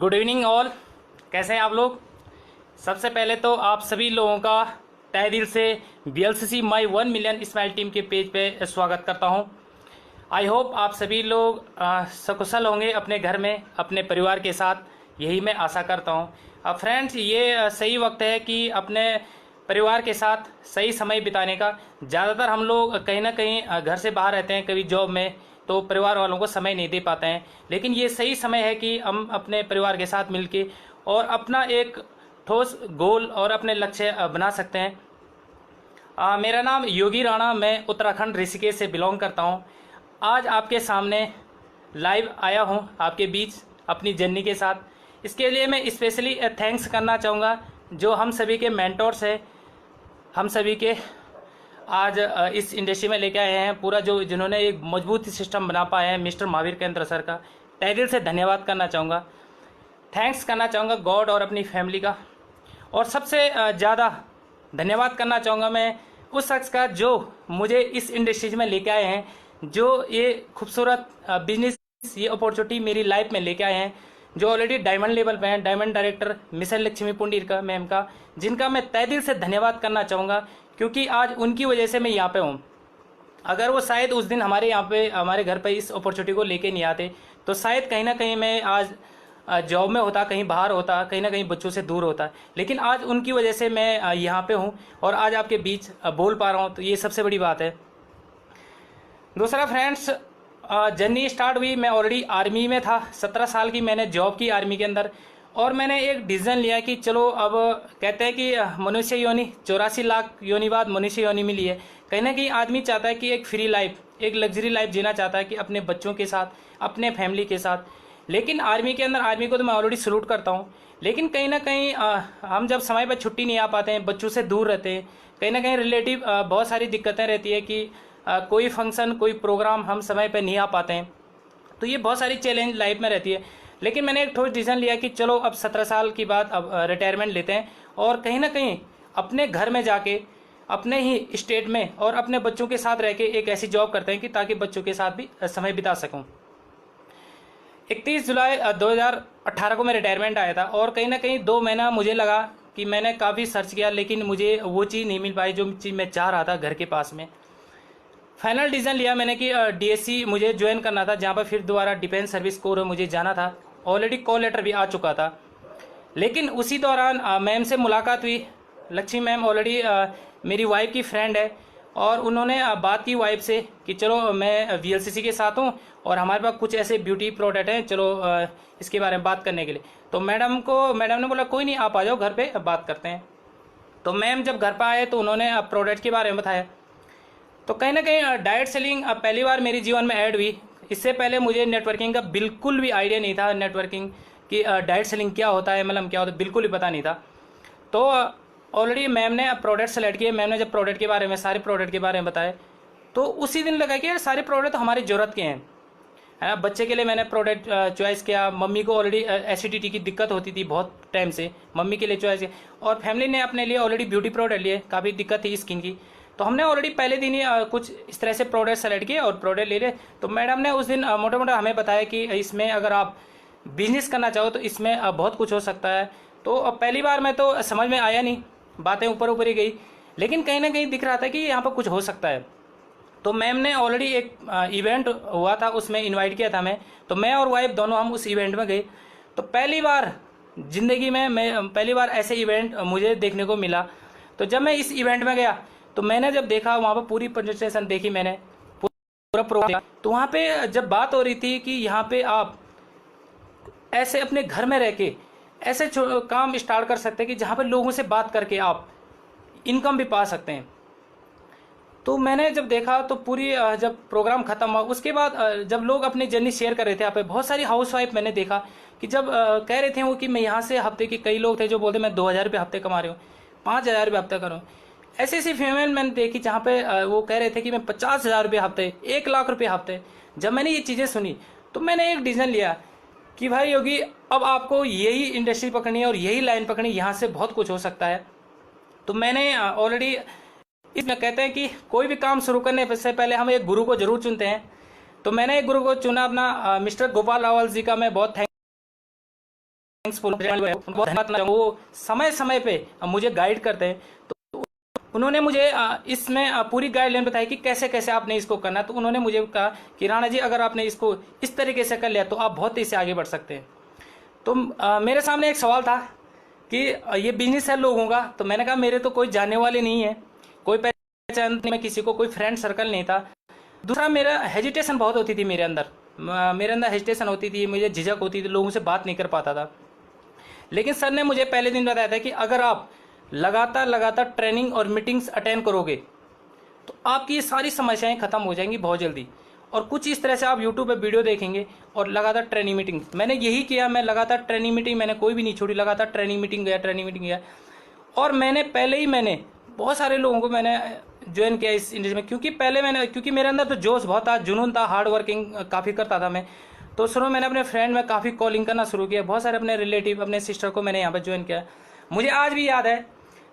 Good evening all. कैसे हैं आप लोग। सबसे पहले तो आप सभी लोगों का तहे दिल से VLCC माई 1 मिलियन स्माइल टीम के पेज पे स्वागत करता हूं। आई होप आप सभी लोग सकुशल होंगे अपने घर में अपने परिवार के साथ, यही मैं आशा करता हूं। अब फ्रेंड्स, ये सही वक्त है कि अपने परिवार के साथ सही समय बिताने का। ज़्यादातर हम लोग कहीं ना कहीं घर से बाहर रहते हैं, कभी जॉब में, तो परिवार वालों को समय नहीं दे पाते हैं। लेकिन ये सही समय है कि हम अपने परिवार के साथ मिलके और अपना एक ठोस गोल और अपने लक्ष्य बना सकते हैं। मेरा नाम योगी राणा, मैं उत्तराखंड ऋषिकेश से बिलोंग करता हूँ। आज आपके सामने लाइव आया हूँ आपके बीच अपनी जर्नी के साथ। इसके लिए मैं स्पेशली थैंक्स करना चाहूँगा जो हम सभी के मेंटोर्स हैं, हम सभी के आज इस इंडस्ट्री में लेके आए हैं, पूरा जो जिन्होंने एक मजबूत सिस्टम बना पाए हैं, मिस्टर महावीर केंद्र सर का तहे दिल से धन्यवाद करना चाहूँगा। थैंक्स करना चाहूँगा गॉड और अपनी फैमिली का। और सबसे ज़्यादा धन्यवाद करना चाहूँगा मैं उस शख्स का जो मुझे इस इंडस्ट्री में लेके आए हैं, जो ये खूबसूरत बिजनेस, ये अपॉर्चुनिटी मेरी लाइफ में लेके आए हैं, जो ऑलरेडी डायमंड लेवल पे हैं। Diamond director Mrs Lakshmi Pundir का मैम का, जिनका मैं तहे दिल से धन्यवाद करना चाहूँगा, क्योंकि आज उनकी वजह से मैं यहाँ पे हूँ। अगर वो शायद उस दिन हमारे यहाँ पे, हमारे घर पे इस अपॉर्चुनिटी को लेके नहीं आते, तो शायद कहीं ना कहीं मैं आज जॉब में होता, कहीं बाहर होता, कहीं ना कहीं बच्चों से दूर होता। लेकिन आज उनकी वजह से मैं यहाँ पे हूँ और आज आपके बीच बोल पा रहा हूँ, तो ये सबसे बड़ी बात है। दूसरा फ्रेंड्स, जर्नी स्टार्ट हुई, मैं ऑलरेडी आर्मी में था, 17 साल की मैंने जॉब की आर्मी के अंदर। और मैंने एक डिसीजन लिया कि चलो, अब कहते हैं कि मनुष्य योनि 84 लाख योनि बाद मनुष्य योनि मिली है। कहीं ना कहीं आदमी चाहता है कि एक फ्री लाइफ, एक लग्जरी लाइफ जीना चाहता है कि अपने बच्चों के साथ, अपने फैमिली के साथ। लेकिन आर्मी के अंदर, आर्मी को तो मैं ऑलरेडी सल्यूट करता हूँ, लेकिन कहीं ना कहीं हम जब समय पर छुट्टी नहीं आ पाते हैं, बच्चों से दूर रहते हैं, कहीं ना कहीं रिलेटिव बहुत सारी दिक्कतें रहती है कि कोई फंक्शन, कोई प्रोग्राम हम समय पर नहीं आ पाते हैं, तो ये बहुत सारी चैलेंज लाइफ में रहती है। लेकिन मैंने एक ठोस डिसीजन लिया कि चलो, अब 17 साल की बाद अब रिटायरमेंट लेते हैं और कहीं ना कहीं अपने घर में जाके, अपने ही स्टेट में और अपने बच्चों के साथ रह के एक ऐसी जॉब करते हैं कि ताकि बच्चों के साथ भी समय बिता सकूं। 31 जुलाई 2018 को मैं रिटायरमेंट आया था और कहीं ना कहीं 2 महीना मुझे लगा कि मैंने काफ़ी सर्च किया, लेकिन मुझे वो चीज़ नहीं मिल पाई जो चीज़ मैं चाह रहा था घर के पास में। फाइनल डिसीजन लिया मैंने कि DSC मुझे ज्वाइन करना था, जहाँ पर फिर दोबारा डिफेंस सर्विस कोर में मुझे जाना था। ऑलरेडी कॉल लेटर भी आ चुका था। लेकिन उसी दौरान मैम से मुलाकात हुई। लक्ष्मी मैम ऑलरेडी मेरी वाइफ की फ्रेंड है और उन्होंने बात की वाइफ से कि चलो, मैं VLCC के साथ हूँ और हमारे पास कुछ ऐसे ब्यूटी प्रोडक्ट हैं, चलो इसके बारे में बात करने के लिए। तो मैडम ने बोला कोई नहीं, आप आ जाओ घर पे, बात करते हैं। तो मैम जब घर पर आए तो उन्होंने प्रोडक्ट के बारे में बताया। तो कहीं ना कहीं डायरेक्ट सेलिंग पहली बार मेरे जीवन में ऐड हुई। इससे पहले मुझे नेटवर्किंग का बिल्कुल भी आइडिया नहीं था, नेटवर्किंग की डायरेक्ट सेलिंग क्या होता है, मतलब क्या होता है, बिल्कुल ही पता नहीं था। तो ऑलरेडी मैम ने प्रोडक्ट सेलेक्ट किए। मैम ने जब प्रोडक्ट के बारे में, सारे प्रोडक्ट के बारे में बताए, तो उसी दिन लगा कि यार सारे प्रोडक्ट तो हमारी ज़रूरत के हैं, है ना। बच्चे के लिए मैंने प्रोडक्ट चॉइस किया। मम्मी को ऑलरेडी एसिडिटी की दिक्कत होती थी बहुत टाइम से, मम्मी के लिए चॉइस किया। और फैमिली ने अपने लिए ऑलरेडी ब्यूटी प्रोडक्ट लिए, काफ़ी दिक्कत थी स्किन की, तो हमने ऑलरेडी पहले दिन ही कुछ इस तरह से प्रोडक्ट सेलेक्ट किए और प्रोडक्ट ले लिए। तो मैडम ने उस दिन मोटा मोटा हमें बताया कि इसमें अगर आप बिजनेस करना चाहो तो इसमें बहुत कुछ हो सकता है। तो पहली बार में तो समझ में आया नहीं, बातें ऊपर ऊपर ही गई, लेकिन कहीं ना कहीं दिख रहा था कि यहाँ पर कुछ हो सकता है। तो मैम ने ऑलरेडी एक इवेंट हुआ था, उसमें इन्वाइट किया था मैं, तो मैं और वाइफ दोनों हम उस इवेंट में गए। तो पहली बार ज़िंदगी में मैं पहली बार ऐसे इवेंट मुझे देखने को मिला। तो जब मैं इस इवेंट में गया तो मैंने जब देखा, वहाँ पर पूरी प्रेजेंटेशन देखी मैंने, पूरा प्रोग्राम, तो वहाँ पे जब बात हो रही थी कि यहाँ पे आप ऐसे अपने घर में रह के ऐसे काम स्टार्ट कर सकते हैं कि जहाँ पे लोगों से बात करके आप इनकम भी पा सकते हैं। तो मैंने जब देखा तो पूरी जब प्रोग्राम ख़त्म हुआ, उसके बाद जब लोग अपनी जर्नी शेयर कर रहे थे, यहाँ पे बहुत सारी हाउसवाइफ मैंने देखा कि जब कह रहे थे वो कि मैं यहाँ से हफ्ते की, कई लोग थे जो बोलते मैं 2000 रुपये हफ्ते कमा रहे हूँ, 5000 रुपये हफ्ते कर रहा हूँ। ऐसी ऐसी फीमेल मैंने देखी जहाँ पे वो कह रहे थे कि मैं 50,000 रुपये हफ्ते, 1 लाख रुपये हफ्ते। जब मैंने ये चीज़ें सुनी तो मैंने एक डिसीजन लिया कि भाई योगी, अब आपको यही इंडस्ट्री पकड़नी है और यही लाइन पकड़नी, यहाँ से बहुत कुछ हो सकता है। तो मैंने ऑलरेडी, इसमें कहते हैं कि कोई भी काम शुरू करने से पहले हम एक गुरु को जरूर चुनते हैं। तो मैंने एक गुरु को चुना अपना, मिस्टर गोपाल रावल जी का मैं बहुत थैंक थैंक्सफुल, बहुत धन्यवाद। वो समय समय पे मुझे गाइड करते हैं। तो उन्होंने मुझे इसमें पूरी गाइडलाइन बताई कि कैसे कैसे आपने इसको करना। तो उन्होंने मुझे कहा कि राणा जी, अगर आपने इसको इस तरीके से कर लिया तो आप बहुत तेजी से आगे बढ़ सकते हैं। तो मेरे सामने एक सवाल था कि ये बिजनेस है लोगों का। तो मैंने कहा मेरे तो कोई जानने वाले नहीं है, कोई पहचान नहीं, मैं किसी को, कोई फ्रेंड सर्कल नहीं था। दूसरा, मेरा हेजिटेशन बहुत होती थी मेरे अंदर हेजिटेशन होती थी, मुझे झिझक होती थी, लोगों से बात नहीं कर पाता था। लेकिन सर ने मुझे पहले दिन बताया था कि अगर आप लगातार ट्रेनिंग और मीटिंग्स अटेंड करोगे तो आपकी ये सारी समस्याएं खत्म हो जाएंगी बहुत जल्दी। और कुछ इस तरह से आप यूट्यूब पे वीडियो देखेंगे और लगातार ट्रेनिंग मीटिंग, मैंने यही किया। मैं लगातार ट्रेनिंग मीटिंग, मैंने कोई भी नहीं छोड़ी, लगातार ट्रेनिंग मीटिंग गया। और मैंने बहुत सारे लोगों को मैंने ज्वाइन किया इस इंडस्ट्री में, क्योंकि मेरे अंदर तो जोश बहुत था, जुनून था, हार्ड वर्किंग काफ़ी करता था मैं। तो शुरू में मैंने अपने फ्रेंड में काफ़ी कॉलिंग करना शुरू किया, बहुत सारे अपने रिलेटिव, अपने सिस्टर को मैंने यहाँ पर ज्वाइन किया। मुझे आज भी याद है,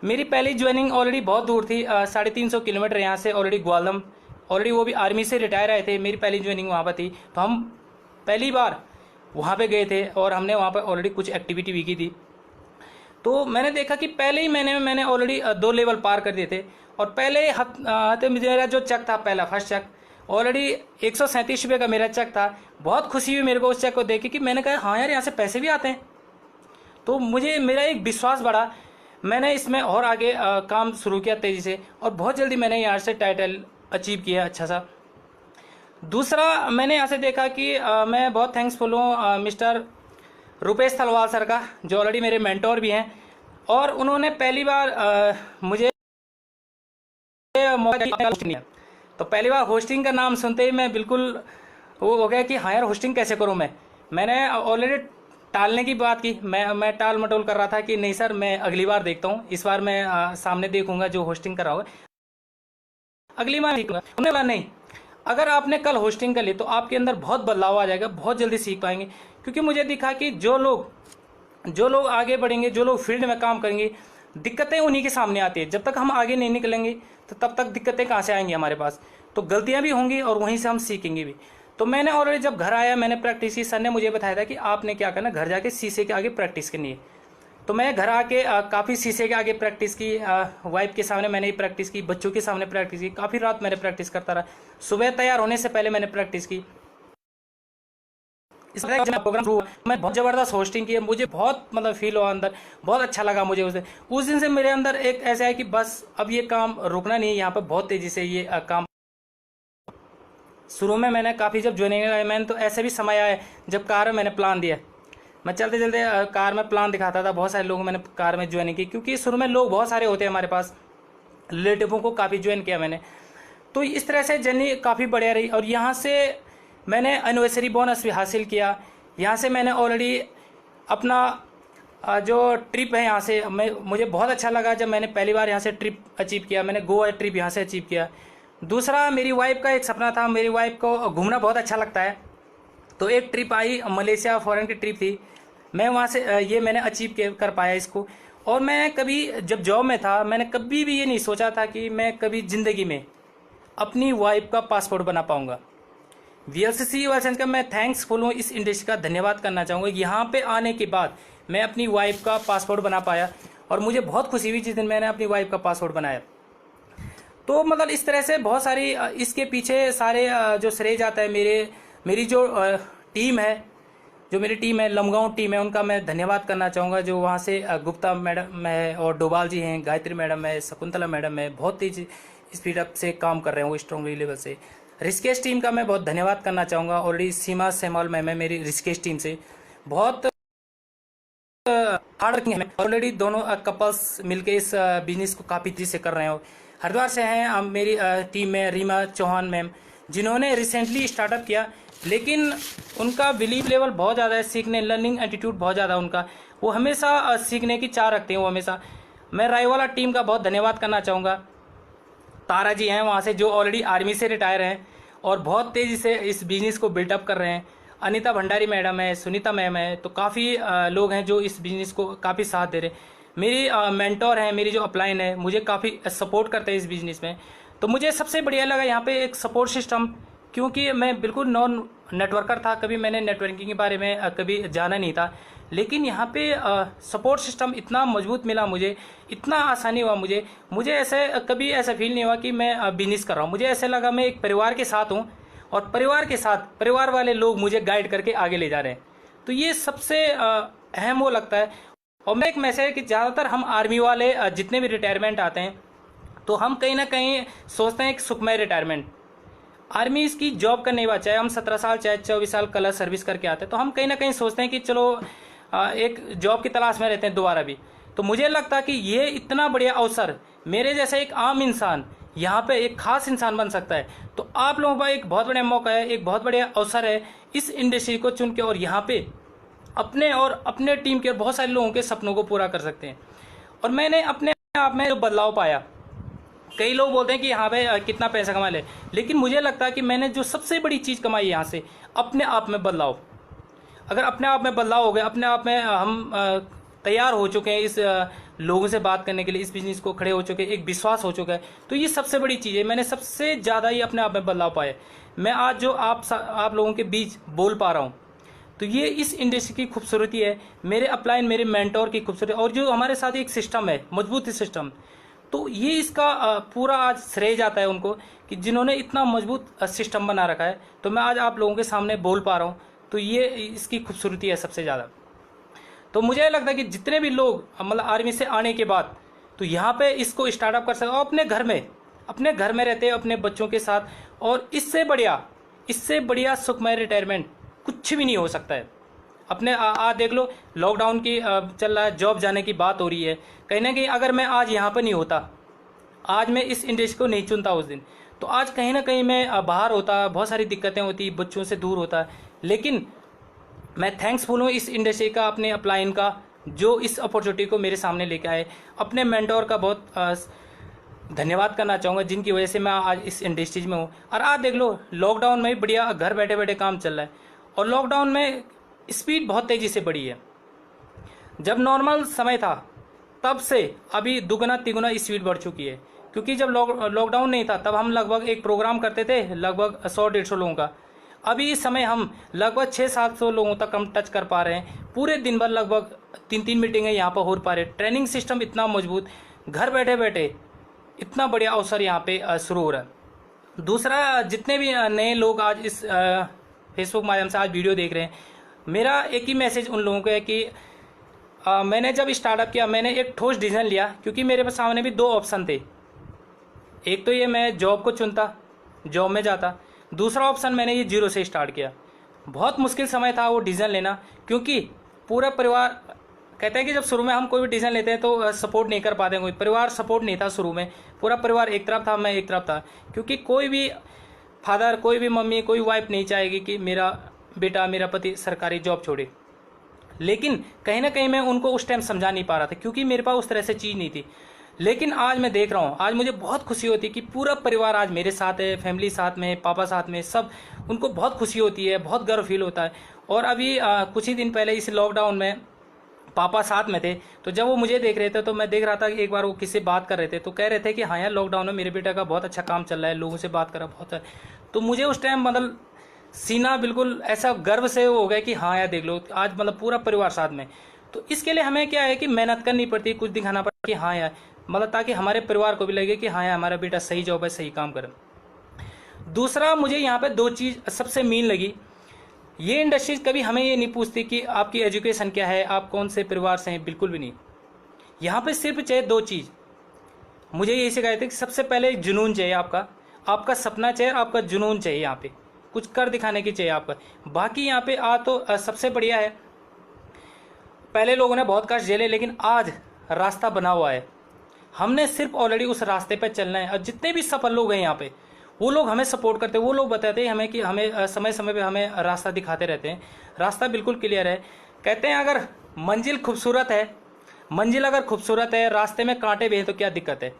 मेरी पहली ज्वाइनिंग ऑलरेडी बहुत दूर थी, 350 किलोमीटर यहाँ से, ऑलरेडी ग्वालम, ऑलरेडी वो भी आर्मी से रिटायर आए थे। मेरी पहली ज्वाइनिंग वहाँ पर थी, तो हम पहली बार वहाँ पे गए थे और हमने वहाँ पर ऑलरेडी कुछ एक्टिविटी भी की थी। तो मैंने देखा कि पहले ही मैंने ऑलरेडी 2 लेवल पार कर दिए थे। और पहले हफ्ते मेरा जो चेक था, पहला फर्स्ट चेक ऑलरेडी 137 रुपये का मेरा चेक था। बहुत खुशी हुई मेरे को उस चेक को देख के कि मैंने कहा हाँ यार, यहाँ से पैसे भी आते हैं। तो मुझे मेरा एक विश्वास बढ़ा, मैंने इसमें और आगे काम शुरू किया तेज़ी से, और बहुत जल्दी मैंने यहाँ से टाइटल अचीव किया अच्छा सा। दूसरा, मैंने यहाँ से देखा कि मैं बहुत थैंक्सफुल हूँ मिस्टर रुपेश तलवार सर का, जो ऑलरेडी मेरे मेंटोर भी हैं। और उन्होंने पहली बार मुझे मौका दिया। तो पहली बार होस्टिंग का नाम सुनते ही मैं बिल्कुल वो हो गया कि हाँ यार, होस्टिंग कैसे करूँ मैंने ऑलरेडी टालने की बात की, मैं टाल मटोल कर रहा था कि नहीं सर, मैं अगली बार देखता हूँ, इस बार मैं सामने देखूंगा जो होस्टिंग कर रहा होगा, अगली बार देखूंगा। उन्होंने बोला नहीं, अगर आपने कल होस्टिंग कर ली तो आपके अंदर बहुत बदलाव आ जाएगा, बहुत जल्दी सीख पाएंगे। क्योंकि मुझे दिखा कि जो लोग आगे बढ़ेंगे, जो लोग फील्ड में काम करेंगे, दिक्कतें उन्हीं के सामने आती है। जब तक हम आगे नहीं निकलेंगे तो तब तक दिक्कतें कहाँ से आएंगी हमारे पास। तो गलतियां भी होंगी और वहीं से हम सीखेंगे भी। तो मैंने ऑलरेडी जब घर आया, मैंने प्रैक्टिस की। सर ने मुझे बताया था कि आपने क्या करना, घर जाके शीशे के आगे प्रैक्टिस करनी है। तो मैं घर आके काफ़ी शीशे के आगे प्रैक्टिस की, वाइफ के सामने मैंने प्रैक्टिस की, बच्चों के सामने प्रैक्टिस की, काफ़ी रात मैंने प्रैक्टिस करता रहा। सुबह तैयार होने से पहले मैंने प्रैक्टिस की। इस तरह प्रोग्राम शुरू हुआ, मैं बहुत ज़बरदस्त होस्टिंग की, मुझे बहुत फील हुआ अंदर, बहुत अच्छा लगा मुझे उस दिन से मेरे अंदर एक ऐसा है कि बस अब ये काम रुकना नहीं है, यहाँ पर बहुत तेज़ी से ये काम। शुरू में मैंने काफ़ी जब ज्वाइनिंग लगाई, मैंने तो ऐसे भी समय आया जब कार में मैंने प्लान दिया, मैं चलते चलते कार में प्लान दिखाता था, बहुत सारे लोगों मैंने कार में ज्वाइनिंग की, क्योंकि शुरू में लोग बहुत सारे होते हैं हमारे पास, रिलेटिवों को काफ़ी ज्वाइन किया मैंने। तो इस तरह से जर्नी काफ़ी बढ़िया रही। और यहाँ से मैंने एनिवर्सरी बोनस भी हासिल किया। यहाँ से मैंने ऑलरेडी अपना जो ट्रिप है यहाँ से मुझे बहुत अच्छा लगा जब मैंने पहली बार यहाँ से ट्रिप अचीव किया। मैंने गोवा ट्रिप यहाँ से अचीव किया। दूसरा, मेरी वाइफ का एक सपना था, मेरी वाइफ को घूमना बहुत अच्छा लगता है, तो एक ट्रिप आई, मलेशिया फॉरेन की ट्रिप थी, मैं वहाँ से ये मैंने अचीव कर पाया इसको। और मैं कभी जब जॉब में था, मैंने कभी भी ये नहीं सोचा था कि मैं कभी ज़िंदगी में अपनी वाइफ का पासपोर्ट बना पाऊँगा। VLCC वाइसेंस का मैं थैंक्सफुल हूँ, इस इंडस्ट्री का धन्यवाद करना चाहूँगा। यहाँ पे आने के बाद मैं अपनी वाइफ का पासपोर्ट बना पाया और मुझे बहुत खुशी हुई जिस दिन मैंने अपनी वाइफ का पासपोर्ट बनाया। तो इस तरह से बहुत सारी इसके पीछे सारे जो श्रेय जाता है मेरी जो टीम है, जो मेरी टीम है, लमगांव टीम है, उनका मैं धन्यवाद करना चाहूँगा। जो वहाँ से गुप्ता मैडम है और डोभाल जी हैं, गायत्री मैडम है, शकुंतला मैडम है, बहुत तेज स्पीड अप से काम कर रहे हैं वो स्ट्रॉन्ग लेवल से। ऋषिकेश टीम का मैं बहुत धन्यवाद करना चाहूँगा। ऑलरेडी सीमा सेमॉल मैम है मेरी ऋषिकेश टीम से, बहुत हार्ड वर्किंग है। ऑलरेडी दोनों कपल्स मिलके इस बिजनेस को काफ़ी तेजी से कर रहे हैं। हरिद्वार से हैं मेरी टीम में रीमा चौहान मैम, जिन्होंने रिसेंटली स्टार्टअप किया, लेकिन उनका बिलीव लेवल बहुत ज़्यादा है, सीखने लर्निंग एटीट्यूड बहुत ज़्यादा उनका, वो हमेशा सीखने की चाह रखते हैं वो हमेशा। मैं रायवाला टीम का बहुत धन्यवाद करना चाहूँगा। तारा जी हैं वहाँ से, जो ऑलरेडी आर्मी से रिटायर हैं और बहुत तेज़ी से इस बिज़नेस को बिल्टअप कर रहे हैं। अनीता भंडारी मैडम है, सुनीता मैम है, तो काफ़ी लोग हैं जो इस बिज़नेस को काफ़ी साथ दे रहे हैं। मेरी मेंटोर हैं, मेरी जो अपलाइन है, मुझे काफ़ी सपोर्ट करते हैं इस बिज़नेस में। तो मुझे सबसे बढ़िया लगा यहाँ पे एक सपोर्ट सिस्टम, क्योंकि मैं बिल्कुल नॉन नेटवर्कर था, कभी मैंने नेटवर्किंग के बारे में कभी जाना नहीं था, लेकिन यहाँ पे सपोर्ट सिस्टम इतना मजबूत मिला मुझे, इतना आसानी हुआ मुझे ऐसे कभी ऐसा फील नहीं हुआ कि मैं बिजनेस कर रहा हूँ। मुझे ऐसे लगा मैं एक परिवार के साथ हूँ और परिवार के साथ परिवार वाले लोग मुझे गाइड करके आगे ले जा रहे हैं। तो ये सबसे अहम वो लगता है। और मैं एक मैसेज है कि ज़्यादातर हम आर्मी वाले जितने भी रिटायरमेंट आते हैं तो हम कहीं ना कहीं सोचते हैं एक सुखमय रिटायरमेंट। आर्मी इसकी जॉब करने के बाद चाहे हम 17 साल चाहे 24 साल कलर सर्विस करके आते हैं तो हम कहीं ना कहीं सोचते हैं कि चलो एक जॉब की तलाश में रहते हैं दोबारा भी। तो मुझे लगता कि ये इतना बढ़िया अवसर, मेरे जैसा एक आम इंसान यहाँ पे एक खास इंसान बन सकता है। तो आप लोगों का एक बहुत बढ़िया मौका है, एक बहुत बढ़िया अवसर है इस इंडस्ट्री को चुन के और यहाँ पे अपने और अपने टीम के और बहुत सारे लोगों के सपनों को पूरा कर सकते हैं। और मैंने अपने आप में जो बदलाव पाया, कई लोग बोलते हैं कि यहाँ पे कितना पैसा कमा ले, लेकिन मुझे लगता है कि मैंने जो सबसे बड़ी चीज़ कमाई यहाँ से अपने आप में बदलाव। अगर अपने आप में बदलाव हो गया, अपने आप में हम तैयार हो चुके हैं इस लोगों से बात करने के लिए, इस बिजनेस को खड़े हो चुके हैं, एक विश्वास हो चुका है, तो ये सबसे बड़ी चीज़ है। मैंने सबसे ज़्यादा ये अपने आप में बदलाव पाया। मैं आज जो आप लोगों के बीच बोल पा रहा हूँ तो ये इस इंडस्ट्री की खूबसूरती है, मेरे अपलाइन मेरे मेंटोर की खूबसूरती, और जो हमारे साथ एक सिस्टम है, मजबूत सिस्टम। तो ये इसका पूरा आज श्रेय जाता है उनको कि जिन्होंने इतना मजबूत सिस्टम बना रखा है। तो मैं आज आप लोगों के सामने बोल पा रहा हूँ, तो ये इसकी खूबसूरती है सबसे ज़्यादा। तो मुझे लगता है कि जितने भी लोग मतलब आर्मी से आने के बाद तो यहाँ पे इसको स्टार्टअप कर सकते हो अपने घर में रहते हैं अपने बच्चों के साथ, और इससे बढ़िया सुखमय रिटायरमेंट कुछ भी नहीं हो सकता है। अपने देख लो, लॉकडाउन की चल रहा है, जॉब जाने की बात हो रही है, कहीं ना कहीं अगर मैं आज यहाँ पर नहीं होता, आज मैं इस इंडस्ट्री को नहीं चुनता उस दिन, तो आज कहीं ना कहीं मैं बाहर होता, बहुत सारी दिक्कतें होती, बच्चों से दूर होता। लेकिन मैं थैंक्सफुल हूँ इस इंडस्ट्री का, अपने अपलाइन का, जो इस अपॉर्चुनिटी को मेरे सामने लेके आए। अपने मेंटोर का बहुत धन्यवाद करना चाहूँगा जिनकी वजह से मैं आज इस इंडस्ट्रीज में हूँ। और आज देख लो, लॉकडाउन में भी बढ़िया घर बैठे बैठे काम चल रहा है, और लॉकडाउन में स्पीड बहुत तेज़ी से बढ़ी है। जब नॉर्मल समय था तब से अभी दुगना तिगुना स्पीड बढ़ चुकी है, क्योंकि जब लॉकडाउन नहीं था तब हम लगभग एक प्रोग्राम करते थे लगभग 100-150 लोगों का। अभी इस समय हम लगभग 600-700 लोगों तक हम टच कर पा रहे हैं। पूरे दिन भर लगभग 3-3 मीटिंगें यहाँ पर हो पा रहे। ट्रेनिंग सिस्टम इतना मजबूत, घर बैठे बैठे इतना बढ़िया अवसर यहाँ पे शुरू हो रहा है। दूसरा, जितने भी नए लोग आज इस फेसबुक माध्यम से आज वीडियो देख रहे हैं, मेरा एक ही मैसेज उन लोगों को है कि मैंने जब स्टार्टअप किया मैंने एक ठोस डिसीजन लिया, क्योंकि मेरे पास सामने भी 2 ऑप्शन थे। एक तो ये मैं जॉब को चुनता, जॉब में जाता, दूसरा ऑप्शन मैंने ये 0 से स्टार्ट किया। बहुत मुश्किल समय था वो डिसीजन लेना, क्योंकि पूरा परिवार कहते हैं कि जब शुरू में हम कोई भी डिसीजन लेते हैं तो सपोर्ट नहीं कर पाते, कोई परिवार सपोर्ट नहीं था शुरू में। पूरा परिवार एक तरफ था, मैं एक तरफ था, क्योंकि कोई भी फादर, कोई भी मम्मी, कोई वाइफ नहीं चाहेगी कि मेरा बेटा, मेरा पति सरकारी जॉब छोड़े। लेकिन कहीं ना कहीं मैं उनको उस टाइम समझा नहीं पा रहा था, क्योंकि मेरे पास उस तरह से चीज़ नहीं थी। लेकिन आज मैं देख रहा हूँ, आज मुझे बहुत खुशी होती है कि पूरा परिवार आज मेरे साथ है, फैमिली साथ में, पापा साथ में, सब, उनको बहुत खुशी होती है, बहुत गर्व फील होता है। और अभी कुछ ही दिन पहले इस लॉकडाउन में पापा साथ में थे, तो जब वो मुझे देख रहे थे तो मैं देख रहा था कि एक बार वो किससे बात कर रहे थे, तो कह रहे थे कि हाँ यार, लॉकडाउन में मेरे बेटा का बहुत अच्छा काम चल रहा है, लोगों से बात करा बहुत है। तो मुझे उस टाइम मतलब सीना बिल्कुल ऐसा गर्व से हो गया कि हाँ यार देख लो, आज मतलब पूरा परिवार साथ में। तो इसके लिए हमें क्या है कि मेहनत करनी पड़ती, कुछ दिखाना पड़ता कि हाँ यार, मतलब ताकि हमारे परिवार को भी लगे कि हाँ यार, हमारा बेटा सही जॉब है, सही काम करे। दूसरा, मुझे यहाँ पे 2 चीज़ सबसे मेन लगी। ये इंडस्ट्रीज कभी हमें ये नहीं पूछती कि आपकी एजुकेशन क्या है, आप कौन से परिवार से हैं, बिल्कुल भी नहीं। यहाँ पे सिर्फ चाहिए 2 चीज़। मुझे यही सिखाए थे कि सबसे पहले जुनून चाहिए, आपका सपना चाहिए, आपका जुनून चाहिए, यहाँ पे कुछ कर दिखाने की चाहिए आपका। बाकी यहाँ पे तो सबसे बढ़िया है। पहले लोगों ने बहुत कष्ट झेले, लेकिन आज रास्ता बना हुआ है, हमने सिर्फ ऑलरेडी उस रास्ते पे चलना है। और जितने भी सफल लोग हैं यहाँ पे, वो लोग हमें सपोर्ट करते हैं, वो लोग बताते हैं हमें कि हमें समय समय पे हमें रास्ता दिखाते रहते हैं। रास्ता बिल्कुल क्लियर है। कहते हैं अगर मंजिल अगर खूबसूरत है, रास्ते में कांटे भी हैं तो क्या दिक्कत है,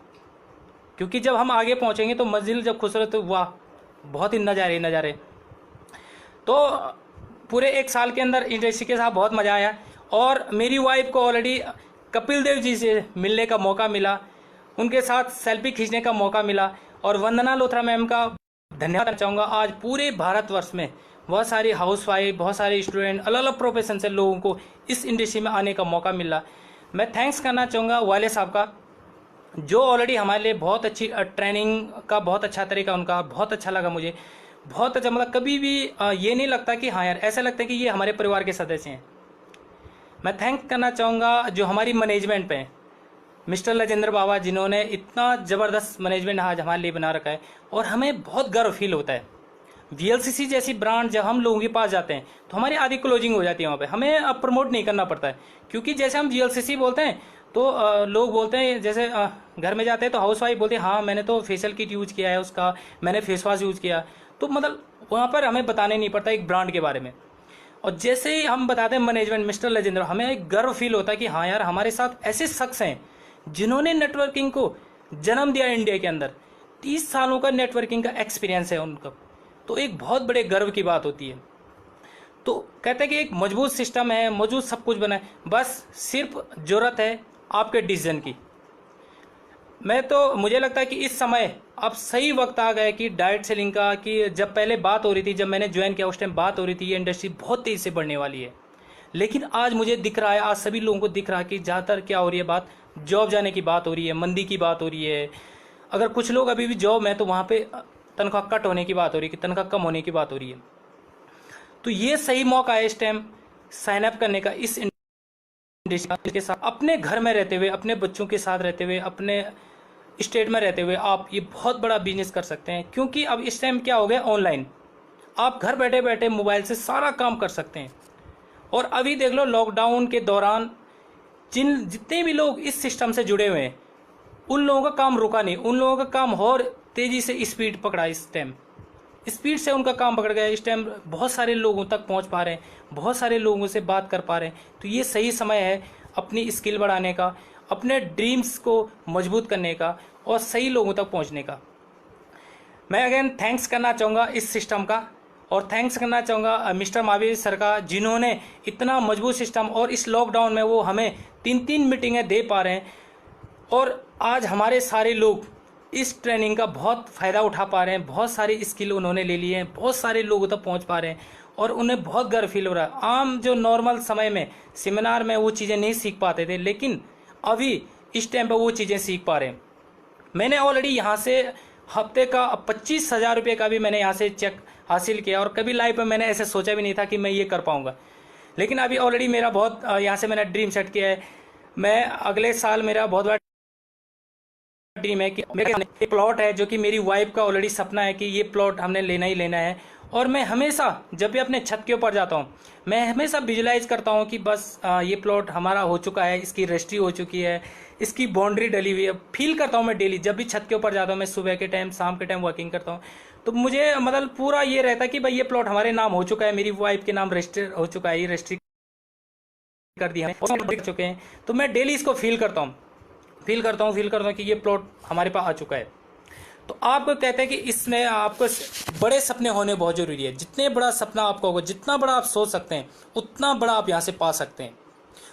क्योंकि जब हम आगे पहुँचेंगे तो मंजिल जब खूबसूरत, तो वाह, बहुत ही नज़ारे। तो पूरे 1 साल के अंदर इंडस्ट्री के साथ बहुत मज़ा आया, और मेरी वाइफ को ऑलरेडी कपिल देव जी से मिलने का मौका मिला, उनके साथ सेल्फी खींचने का मौका मिला। और वंदना लोथरा मैम का धन्यवाद करना चाहूँगा। आज पूरे भारतवर्ष में बहुत सारी हाउसवाइफ, बहुत सारे स्टूडेंट, अलग अलग प्रोफेशन से लोगों को इस इंडस्ट्री में आने का मौका मिला। मैं थैंक्स करना चाहूँगा वाले साहब का, जो ऑलरेडी हमारे लिए बहुत अच्छी ट्रेनिंग का बहुत अच्छा तरीका उनका बहुत अच्छा लगा मुझे, बहुत अच्छा। मतलब कभी भी ये नहीं लगता कि हाँ यार, ऐसा लगता है कि ये हमारे परिवार के सदस्य हैं। मैं थैंक करना चाहूँगा जो हमारी मैनेजमेंट पे मिस्टर राजेंद्र बाबा, जिन्होंने इतना ज़बरदस्त मैनेजमेंट आज हमारे लिए बना रखा है और हमें बहुत गर्व फील होता है। VLCC जैसी ब्रांड जब हम लोगों के पास जाते हैं तो हमारी आधी क्लोजिंग हो जाती है वहाँ पे, हमें अब प्रमोट नहीं करना पड़ता है। क्योंकि जैसे हम VLCC बोलते हैं तो लोग बोलते हैं, जैसे घर में जाते हैं तो हाउस वाइफ बोलते हैं हाँ मैंने तो फेशियल किट यूज किया है उसका, मैंने फेस वॉश यूज किया, तो मतलब वहाँ पर हमें बताने नहीं पड़ता एक ब्रांड के बारे में। और जैसे ही हम बताते हैं मैनेजमेंट मिस्टर राजेंद्र, हमें एक गर्व फील होता है कि हाँ यार हमारे साथ ऐसे शख्स हैं जिन्होंने नेटवर्किंग को जन्म दिया इंडिया के अंदर। 30 सालों का नेटवर्किंग का एक्सपीरियंस है उनका, तो एक बहुत बड़े गर्व की बात होती है। तो कहते हैं कि एक मजबूत सिस्टम है, मजबूत सब कुछ बना है, बस सिर्फ ज़रूरत है आपके डिसीजन की। मुझे लगता है कि इस समय अब सही वक्त आ गया कि डायरेक्ट सेलिंग का, कि जब पहले बात हो रही थी, जब मैंने ज्वाइन किया उस टाइम बात हो रही थी ये इंडस्ट्री बहुत तेज़ी से बढ़ने वाली है। लेकिन आज मुझे दिख रहा है, आज सभी लोगों को दिख रहा है कि ज़्यादातर क्या हो रही है बात, जॉब जाने की बात हो रही है, मंदी की बात हो रही है। अगर कुछ लोग अभी भी जॉब में, तो वहाँ पे तनख्वाह कट होने की बात हो रही है, कि तनख्वाह कम होने की बात हो रही है। तो ये सही मौका है इस टाइम साइन अप करने का इस इंडस्ट्री के साथ। अपने घर में रहते हुए, अपने बच्चों के साथ रहते हुए, अपने स्टेट में रहते हुए आप ये बहुत बड़ा बिजनेस कर सकते हैं। क्योंकि अब इस टाइम क्या हो गया, ऑनलाइन आप घर बैठे बैठे मोबाइल से सारा काम कर सकते हैं। और अभी देख लो लॉकडाउन के दौरान जितने भी लोग इस सिस्टम से जुड़े हुए हैं, उन लोगों का काम रुका नहीं, उन लोगों का काम और तेज़ी से स्पीड पकड़ा। इस टाइम स्पीड से उनका काम पकड़ गया। इस टाइम बहुत सारे लोगों तक पहुंच पा रहे हैं, बहुत सारे लोगों से बात कर पा रहे हैं। तो ये सही समय है अपनी स्किल बढ़ाने का, अपने ड्रीम्स को मजबूत करने का और सही लोगों तक पहुंचने का। मैं अगेन थैंक्स करना चाहूँगा इस सिस्टम का, और थैंक्स करना चाहूँगा मिस्टर महावीर सर का, जिन्होंने इतना मजबूत सिस्टम, और इस लॉकडाउन में वो हमें 3-3 मीटिंगें दे पा रहे हैं। और आज हमारे सारे लोग इस ट्रेनिंग का बहुत फ़ायदा उठा पा रहे हैं, बहुत सारी स्किल उन्होंने ले ली हैं, बहुत सारे लोगों तक पहुंच पा रहे हैं और उन्हें बहुत गर्व फील हो रहा है। आम जो नॉर्मल समय में सेमिनार में वो चीज़ें नहीं सीख पाते थे, लेकिन अभी इस टाइम पर वो चीज़ें सीख पा रहे हैं। मैंने ऑलरेडी यहाँ से हफ्ते का 25,000 रुपये का भी मैंने यहाँ से चेक हासिल किया, और कभी लाइफ में मैंने ऐसे सोचा भी नहीं था कि मैं ये कर पाऊँगा। लेकिन अभी ऑलरेडी मेरा बहुत यहाँ से मैंने ड्रीम सेट किया है। मैं अगले साल मेरा बहुत बड़ा ड्रीम है कि मेरे एक प्लॉट है, जो कि मेरी वाइफ का ऑलरेडी सपना है कि ये प्लॉट हमने लेना ही लेना है। और मैं हमेशा जब भी अपने छत के ऊपर जाता हूँ, मैं हमेशा विजुलाइज करता हूँ कि बस ये प्लॉट हमारा हो चुका है, इसकी रजिस्ट्री हो चुकी है, इसकी बाउंड्री डली हुई है। फील करता हूँ मैं डेली, जब भी छत के ऊपर जाता हूँ, मैं सुबह के टाइम, शाम के टाइम वर्किंग करता हूँ, तो मुझे मतलब पूरा ये रहता है कि भाई ये प्लॉट हमारे नाम हो चुका है, मेरी वाइफ के नाम रजिस्टर हो चुका है, ये रजिस्ट्री कर दिया है, देख चुके हैं। तो मैं डेली इसको फील करता हूँ कि ये प्लॉट हमारे पास आ चुका है। तो आपको कहते हैं कि इसमें आपको बड़े सपने होने बहुत ज़रूरी है। जितने बड़ा सपना आपका होगा, जितना बड़ा आप सोच सकते हैं, उतना बड़ा आप यहाँ से पा सकते हैं।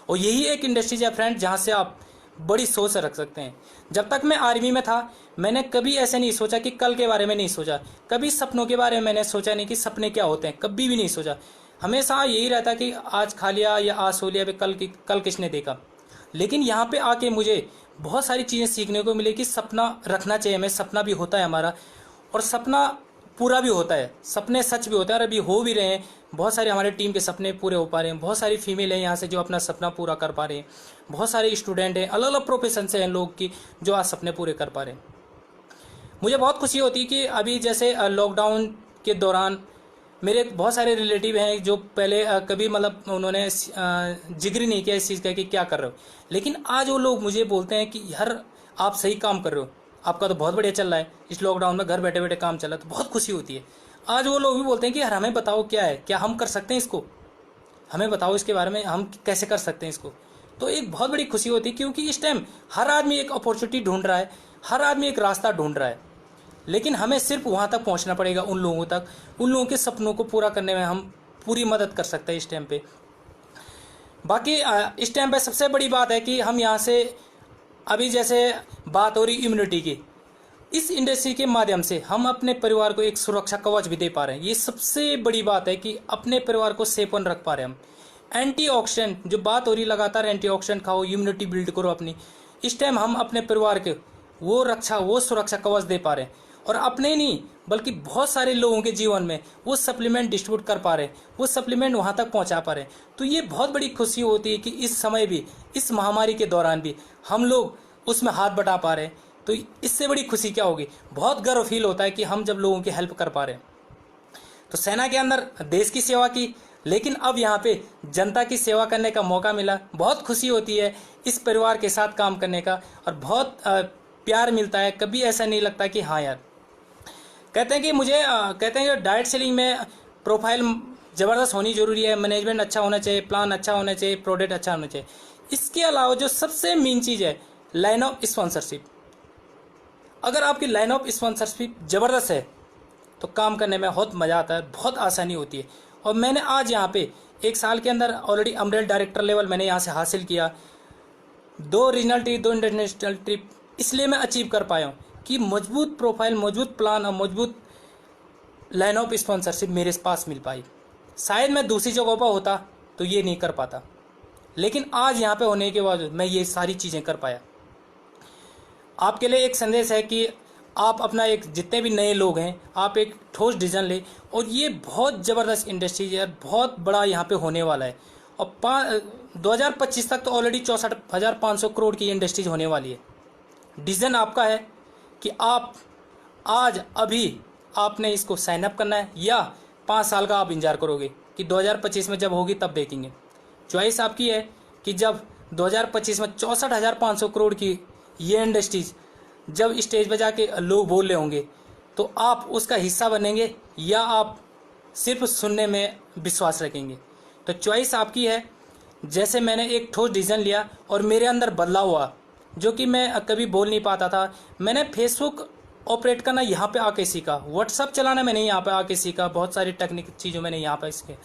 और यही एक इंडस्ट्री है फ्रेंड, जहाँ से आप बड़ी सोच रख सकते हैं। जब तक मैं आर्मी में था, मैंने कभी ऐसे नहीं सोचा कि कल के बारे में नहीं सोचा, कभी सपनों के बारे में मैंने सोचा नहीं कि सपने क्या होते हैं, कभी भी नहीं सोचा। हमेशा यही रहता कि आज खा लिया या आज सो लिया, कल किसने देखा। लेकिन यहाँ पे आके मुझे बहुत सारी चीज़ें सीखने को मिली कि सपना रखना चाहिए हमें, सपना भी होता है हमारा, और सपना पूरा भी होता है, सपने सच भी होते हैं, और अभी हो भी रहे हैं। बहुत सारे हमारे टीम के सपने पूरे हो पा रहे हैं, बहुत सारी फीमेल हैं यहाँ से जो अपना सपना पूरा कर पा रहे हैं, बहुत सारे स्टूडेंट हैं, अलग अलग प्रोफेशन से हैं लोग की जो आज सपने पूरे कर पा रहे हैं। मुझे बहुत खुशी होती है कि अभी जैसे लॉकडाउन के दौरान मेरे बहुत सारे रिलेटिव हैं जो पहले कभी मतलब उन्होंने जिक्र नहीं किया इस चीज़ का कि क्या कर रहे हो, लेकिन आज वो लोग मुझे बोलते हैं कि यार आप सही काम कर रहे हो, आपका तो बहुत बढ़िया चल रहा है, इस लॉकडाउन में घर बैठे बैठे काम चल रहा है। तो बहुत खुशी होती है। आज वो लोग भी बोलते हैं कि यार हमें बताओ क्या है, क्या हम कर सकते हैं इसको, हमें बताओ इसके बारे में, हम कैसे कर सकते हैं इसको। तो एक बहुत बड़ी खुशी होती है, क्योंकि इस टाइम हर आदमी एक अपॉर्चुनिटी ढूंढ रहा है, हर आदमी एक रास्ता ढूंढ रहा है, लेकिन हमें सिर्फ वहाँ तक पहुँचना पड़ेगा, उन लोगों तक, उन लोगों के सपनों को पूरा करने में हम पूरी मदद कर सकते हैं इस टाइम पे। बाकी इस टाइम पे सबसे बड़ी बात है कि हम यहाँ से अभी जैसे बात हो रही इम्यूनिटी की, इस इंडस्ट्री के माध्यम से हम अपने परिवार को एक सुरक्षा कवच भी दे पा रहे हैं। ये सबसे बड़ी बात है कि अपने परिवार को सेफ रख पा रहे हैं हम। एंटीऑक्सीडेंट जो बात हो रही, लगातार एंटीऑक्सीडेंट खाओ, इम्यूनिटी बिल्ड करो अपनी। इस टाइम हम अपने परिवार के वो सुरक्षा कवच दे पा रहे हैं, और अपने नहीं बल्कि बहुत सारे लोगों के जीवन में वो सप्लीमेंट डिस्ट्रीब्यूट कर पा रहे हैं, वो सप्लीमेंट वहाँ तक पहुँचा पा रहे हैं। तो ये बहुत बड़ी खुशी होती है कि इस समय भी, इस महामारी के दौरान भी हम लोग उसमें हाथ बटा पा रहे हैं। तो इससे बड़ी खुशी क्या होगी। बहुत गर्व फील होता है कि हम जब लोगों की हेल्प कर पा रहे हैं। तो सेना के अंदर देश की सेवा की, लेकिन अब यहाँ पे जनता की सेवा करने का मौका मिला। बहुत खुशी होती है इस परिवार के साथ काम करने का, और बहुत प्यार मिलता है। कभी ऐसा नहीं लगता कि हाँ यार, कहते हैं कि डायरेक्ट सेलिंग में प्रोफाइल ज़बरदस्त होनी जरूरी है, मैनेजमेंट अच्छा होना चाहिए, प्लान अच्छा होना चाहिए, प्रोडक्ट अच्छा होना चाहिए। इसके अलावा जो सबसे मेन चीज़ है, लाइन ऑफ स्पॉन्सरशिप। अगर आपकी लाइन ऑफ स्पॉन्सरशिप ज़बरदस्त है तो काम करने में बहुत मज़ा आता है, बहुत आसानी होती है। और मैंने आज यहाँ पे 1 साल के अंदर ऑलरेडी अम्ब्रेला डायरेक्टर लेवल मैंने यहाँ से हासिल किया। 2 रीजनल ट्रिप, 2 इंटरनेशनल ट्रिप। इसलिए मैं अचीव कर पाया हूँ कि मजबूत प्रोफाइल, मजबूत प्लान और मजबूत लाइन ऑफ स्पॉन्सरशिप मेरे पास मिल पाई। शायद मैं दूसरी जगहों पर होता तो ये नहीं कर पाता, लेकिन आज यहाँ पे होने के बाद मैं ये सारी चीज़ें कर पाया। आपके लिए एक संदेश है कि आप अपना जितने भी नए लोग हैं, आप एक ठोस डिसीजन लें। और ये बहुत ज़बरदस्त इंडस्ट्री है, बहुत बड़ा यहाँ पे होने वाला है। और 2025 तक तो ऑलरेडी 64,500 करोड़ की इंडस्ट्रीज होने वाली है। डिसीजन आपका है कि आप आज अभी आपने इसको साइन अप करना है, या 5 साल का आप इंतजार करोगे कि 2025 में जब होगी तब देखेंगे। चॉइस आपकी है कि जब 2025 में 64,500 करोड़ की ये इंडस्ट्रीज जब स्टेज पर जाके लोग बोल रहे होंगे तो आप उसका हिस्सा बनेंगे, या आप सिर्फ सुनने में विश्वास रखेंगे। तो चॉइस आपकी है। जैसे मैंने एक ठोस डिसीजन लिया और मेरे अंदर बदलाव हुआ, जो कि मैं कभी बोल नहीं पाता था। मैंने फेसबुक ऑपरेट करना यहाँ पे आके सीखा, व्हाट्सअप चलाना मैंने यहाँ पे आके सीखा, बहुत सारी टेक्निक चीज़ों मैंने यहाँ पे सीखे।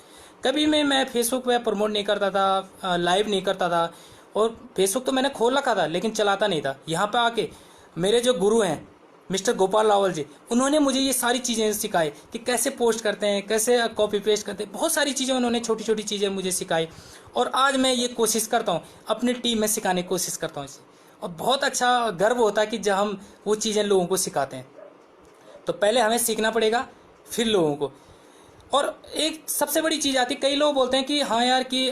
कभी मैं फेसबुक पे प्रमोट नहीं करता था, लाइव नहीं करता था, और फेसबुक तो मैंने खोल रखा था लेकिन चलाता नहीं था। यहाँ पे आके मेरे जो गुरु हैं मिस्टर गोपाल रावल जी, उन्होंने मुझे ये सारी चीज़ें सिखाई कि कैसे पोस्ट करते हैं, कैसे कॉपी पेस्ट करते हैं। बहुत सारी चीज़ें उन्होंने छोटी छोटी चीज़ें मुझे सिखाई, और आज मैं ये कोशिश करता हूँ अपनी टीम में सिखाने की कोशिश करता हूँ इसे। और बहुत अच्छा गर्व होता है कि जब हम वो चीज़ें लोगों को सिखाते हैं। तो पहले हमें सीखना पड़ेगा, फिर लोगों को। और एक सबसे बड़ी चीज़ आती है, कई लोग बोलते हैं कि हाँ यार कि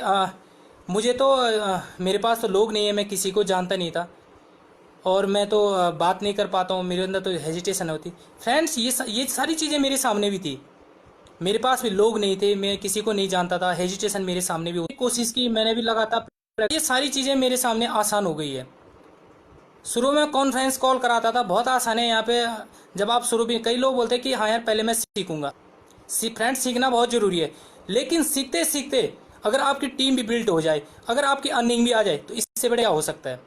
मुझे तो मेरे पास तो लोग नहीं है, मैं किसी को जानता नहीं था, और मैं तो बात नहीं कर पाता हूँ, मेरे अंदर तो हेजिटेशन होती। फ्रेंड्स, ये सारी चीज़ें मेरे सामने भी थी। मेरे पास भी लोग नहीं थे, मैं किसी को नहीं जानता था, हेजिटेशन मेरे सामने भी हुई। कोशिश की मैंने भी लगातार, ये सारी चीज़ें मेरे सामने आसान हो गई है। शुरू में कॉन्फ्रेंस कॉल कराता था, बहुत आसान है यहाँ पे। जब आप शुरू भी, कई लोग बोलते हैं कि हाँ यार पहले मैं सीखूंगा। फ्रेंड्स, सीखना बहुत ज़रूरी है, लेकिन सीखते सीखते अगर आपकी टीम भी बिल्ड हो जाए, अगर आपकी अर्निंग भी आ जाए, तो इससे बड़े क्या हो सकता है।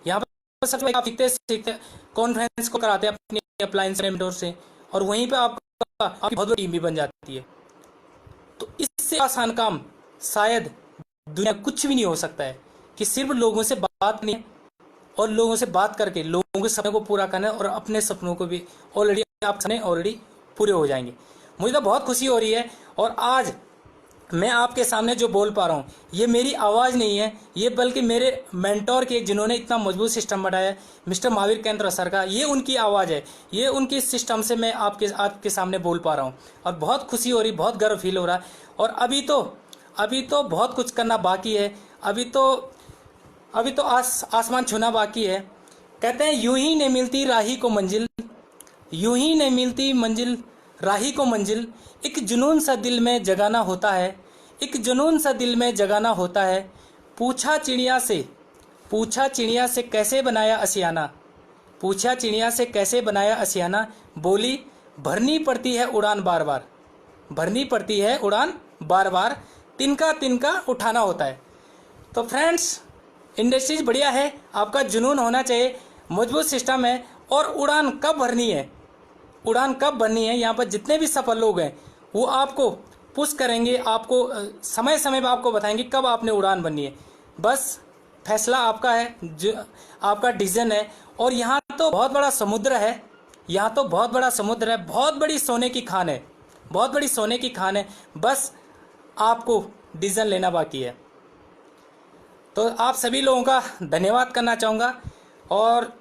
यहाँ पर सबसे आप सीखते सीखते कॉन्फ्रेंस को कराते हैं अपनी अप्लायंस मेंटोर से, और वहीं पे आपकी बहुत बड़ी टीम भी बन जाती है। तो इससे आसान काम शायद दुनिया कुछ भी नहीं हो सकता है, कि सिर्फ लोगों से बात नहीं, और लोगों से बात करके लोगों के सपनों को पूरा करना है, और अपने सपनों को भी ऑलरेडी पूरे हो जाएंगे। मुझे तो बहुत खुशी हो रही है। और आज मैं आपके सामने जो बोल पा रहा हूँ, ये मेरी आवाज़ नहीं है, ये बल्कि मेरे मेंटोर के, जिन्होंने इतना मजबूत सिस्टम बनाया है, मिस्टर महावीर केंद्र सर का, ये उनकी आवाज़ है। ये उनकी सिस्टम से मैं आपके सामने बोल पा रहा हूँ, और बहुत खुशी हो रही, बहुत गर्व फील हो रहा है। और अभी तो बहुत कुछ करना बाकी है। अभी तो आसमान छूना बाकी है। कहते हैं यूं ही नहीं मिलती राही को मंजिल, यूं ही नहीं मिलती मंजिल राही को मंजिल, एक जुनून सा दिल में जगाना होता है, एक जुनून सा दिल में जगाना होता है। पूछा चिड़िया से कैसे बनाया असियाना, पूछा चिड़िया से कैसे बनाया असियाना, बोली भरनी पड़ती है उड़ान बार बार, भरनी पड़ती है उड़ान बार बार, तिनका तिनका उठाना होता है। तो फ्रेंड्स, इंडस्ट्रीज बढ़िया है, आपका जुनून होना चाहिए, मजबूत सिस्टम है। और उड़ान कब भरनी है, उड़ान कब भरनी है, यहाँ पर जितने भी सफल लोग हैं वो आपको पुश करेंगे, आपको समय समय पर आपको बताएंगे कब आपने उड़ान भरनी है। बस फैसला आपका है, जो आपका डिसीजन है। और यहाँ तो बहुत बड़ा समुद्र है, यहाँ तो बहुत बड़ा समुद्र है, बहुत बड़ी सोने की खान है, बहुत बड़ी सोने की खान है, बस आपको डिसीजन लेना बाकी है। तो आप सभी लोगों का धन्यवाद करना चाहूँगा और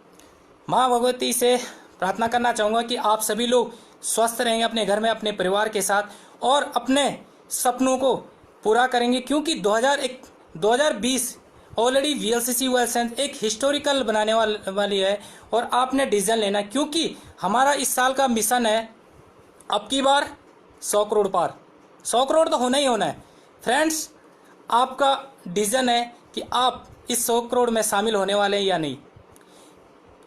माँ भगवती से प्रार्थना करना चाहूँगा कि आप सभी लोग स्वस्थ रहेंगे अपने घर में अपने परिवार के साथ और अपने सपनों को पूरा करेंगे, क्योंकि 2020 ऑलरेडी VLCC ओयल साइंस एक हिस्टोरिकल बनाने वाली है और आपने डिसीजन लेना, क्योंकि हमारा इस साल का मिशन है अब की बार 100 करोड़ पार। 100 करोड़ तो होना ही होना है फ्रेंड्स। आपका डिसीजन है कि आप इस 100 करोड़ में शामिल होने वाले हैं या नहीं।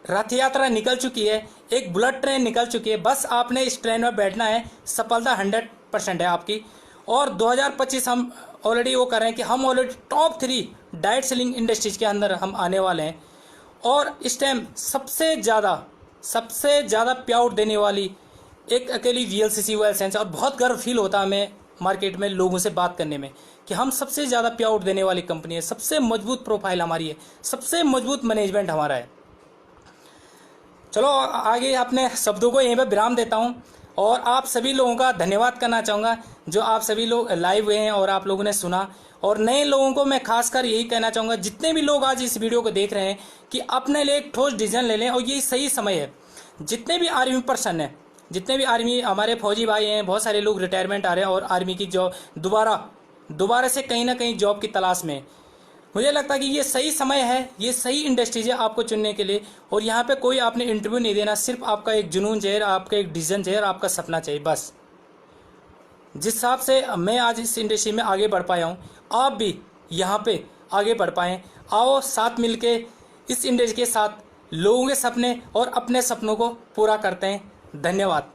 रथ यात्रा निकल चुकी है, एक बुलेट ट्रेन निकल चुकी है, बस आपने इस ट्रेन में बैठना है। सफलता 100% है आपकी। और 2025 हम ऑलरेडी वो कर रहे हैं कि हम already top 3 diet selling industries के अंदर हम आने वाले हैं। और इस टाइम सबसे ज़्यादा प्याउट देने वाली एक अकेली VLCC ओयल साइंस, और बहुत गर्व फील होता है हमें मार्केट में लोगों से बात करने में कि हम सबसे ज़्यादा प्याउट देने वाली कंपनी है, सबसे मजबूत प्रोफाइल हमारी है, सबसे मजबूत मैनेजमेंट हमारा है। चलो आगे अपने शब्दों को यहीं पे विराम देता हूं और आप सभी लोगों का धन्यवाद करना चाहूँगा जो आप सभी लोग लाइव हुए हैं और आप लोगों ने सुना। और नए लोगों को मैं खासकर यही कहना चाहूँगा, जितने भी लोग आज इस वीडियो को देख रहे हैं, कि अपने लिए एक ठोस डिसीजन ले लें और ये सही समय है। जितने भी आर्मी पर्सन हैं, जितने भी आर्मी हमारे फौजी भाई हैं, बहुत सारे लोग रिटायरमेंट आ रहे हैं और आर्मी की जॉब दोबारा से कहीं ना कहीं जॉब की तलाश में, मुझे लगता है कि ये सही समय है, ये सही इंडस्ट्रीज है आपको चुनने के लिए। और यहाँ पे कोई आपने इंटरव्यू नहीं देना, सिर्फ आपका एक जुनून चाहिए, आपका एक डिसीजन चाहिए, आपका सपना चाहिए बस। जिस हिसाब से मैं आज इस इंडस्ट्री में आगे बढ़ पाया हूँ, आप भी यहाँ पे आगे बढ़ पाएँ। आओ साथ मिलके इस इंडस्ट्री के साथ लोगों के सपने और अपने सपनों को पूरा करते हैं। धन्यवाद।